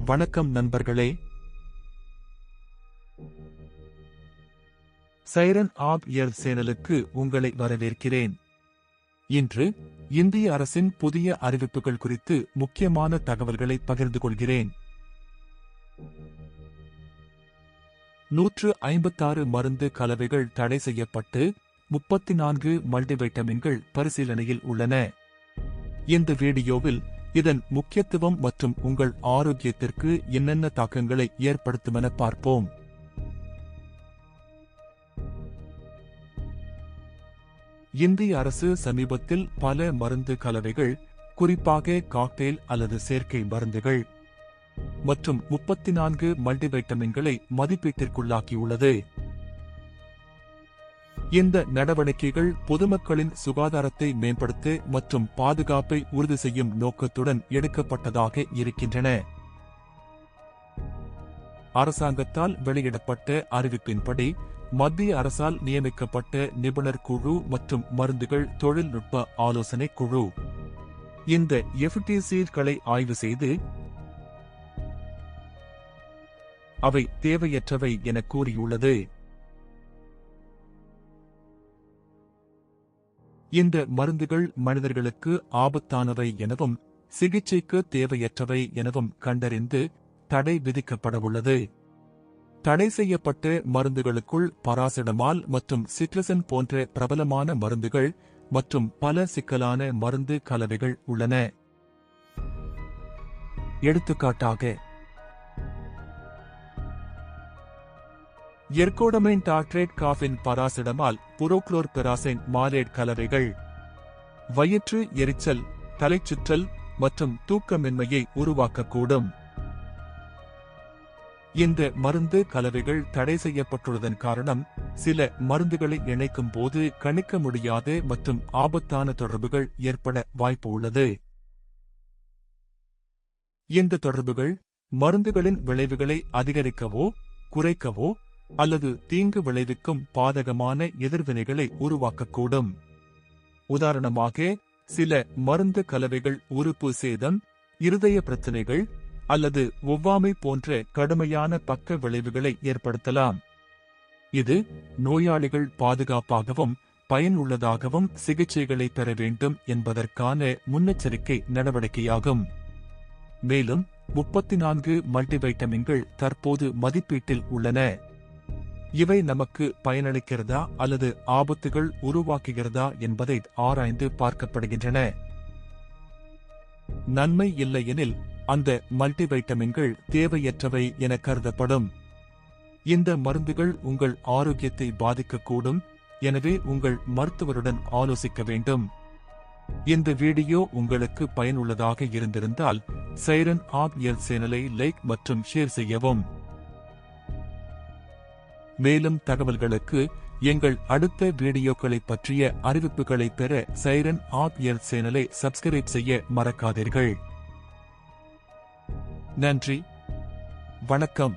வணக்கம் நண்பர்களே. Siren of Health சேனலுக்கு உங்களை வரவேற்கிறேன். இன்று இந்திய அரசின் புதிய அறிவிப்புகள் குறித்து முக்கியமான தகவல்களை பகிர்ந்து கொள்கிறேன். 156 மருந்து கலவைகள் தடை செய்யப்பட்டு 34 மல்டிவைட்டமின்கள் பரிசீலனையில் உள்ளன. இந்த வீடியோவில் இதன் முக்கியத்துவம் மற்றும் உங்கள் ஆரோக்கியத்திற்கு என்னென்ன தாக்கங்களை ஏற்படுத்துமென பார்ப்போம். இந்திய அரசு சமீபத்தில் பல மருந்து கலவைகள், குறிப்பாக காக்டெயில் அல்லது செயற்கை மருந்துகள் மற்றும் 34 மல்டிவைட்டமின்களை மதிப்பீட்டிற்குள்ளாக்கியுள்ளது. இந்த நடவடிக்கைகள் பொதுமக்களின் சுகாதாரத்தை மேம்படுத்த மற்றும் பாதுகாப்பை உறுதி செய்யும் நோக்கத்துடன் எடுக்கப்பட்டதாக இருக்கின்றன. அரசாங்கத்தால் வெளியிடப்பட்ட அறிவிப்பின்படி மத்திய அரசால் நியமிக்கப்பட்ட நிபுணர் குழு மற்றும் மருந்துகள் தொழில்நுட்ப ஆலோசனை குழு இந்த எஃப்டிசிகளை ஆய்வு செய்து அவை தேவையற்றவை என கூறியுள்ளது. இந்த மருந்துகள் மனிதர்களுக்கு ஆபத்தானவை எனவும் சிகிச்சைக்கு தேவையற்றவை எனவும் கண்டறிந்து தடை விதிக்கப்படவுள்ளது. தடை செய்யப்பட்ட மருந்துகளுக்குள் பாராசிட்டமால் மற்றும் சிட்ரசன் போன்ற பிரபலமான மருந்துகள் மற்றும் பல சிக்கலான மருந்து கலவைகள் உள்ளன. எடுத்துக்காட்டாக, எர்கோடமைன் டார்ட்ரேட், காஃபின், பாராசிட்டமால், புரோக்ளோர்பெராசைன் மாலேட் கலவைகள் வயிற்று எரிச்சல், தலைச்சுற்றல் மற்றும் தூக்கமின்மையை உருவாக்கக்கூடும். இந்த மருந்து கலவைகள் தடை செய்யப்பட்டுள்ளதன் காரணம் சில மருந்துகளை இணைக்கும் போது கணிக்க முடியாத மற்றும் ஆபத்தான தொடர்புகள் ஏற்பட வாய்ப்பு உள்ளது. இந்த தொடர்புகள் மருந்துகளின் விளைவுகளை அதிகரிக்கவோ குறைக்கவோ அல்லது தீங்கு விளைவிக்கும் பாதகமான எதிர்வினைகளை உருவாக்கக்கூடும். உதாரணமாக, சில மருந்து கலவைகள் உறுப்பு சேதம், இருதய பிரச்சினைகள் அல்லது ஒவ்வாமை போன்ற கடுமையான பக்க விளைவுகளை ஏற்படுத்தலாம். இது நோயாளிகள் பாதுகாப்பாகவும் பயனுள்ளதாகவும் சிகிச்சைகளை பெற வேண்டும் என்பதற்கான முன்னெச்சரிக்கை நடவடிக்கையாகும். மேலும் 34 மல்டிவைட்டமின்கள் தற்போது மதிப்பீட்டில் உள்ளன. இவை நமக்கு பயனளிக்கிறதா அல்லது ஆபத்துகள் உருவாக்குகிறதா என்பதை ஆராய்ந்து பார்க்கப்படுகின்றன. நன்மை இல்லையெனில் அந்த மல்டிவைட்டமின்கள் தேவையற்றவை என கருதப்படும். இந்த மருந்துகள் உங்கள் ஆரோக்கியத்தை பாதிக்கக்கூடும், எனவே உங்கள் மருத்துவருடன் ஆலோசிக்க வேண்டும். இந்த வீடியோ உங்களுக்கு பயனுள்ளதாக இருந்திருந்தால் சைரன் ஆப் ஹெல்த் சேனலை லைக் மற்றும் ஷேர் செய்யவும். மேலும் தகவல்களுக்கு எங்கள் அடுத்த வீடியோக்களை பற்றிய அறிவிப்புகளை பெற சைரன் ஆப் ஹெல்த் சேனலை சப்ஸ்கிரைப் செய்ய மறக்காதீர்கள். நன்றி, வணக்கம்.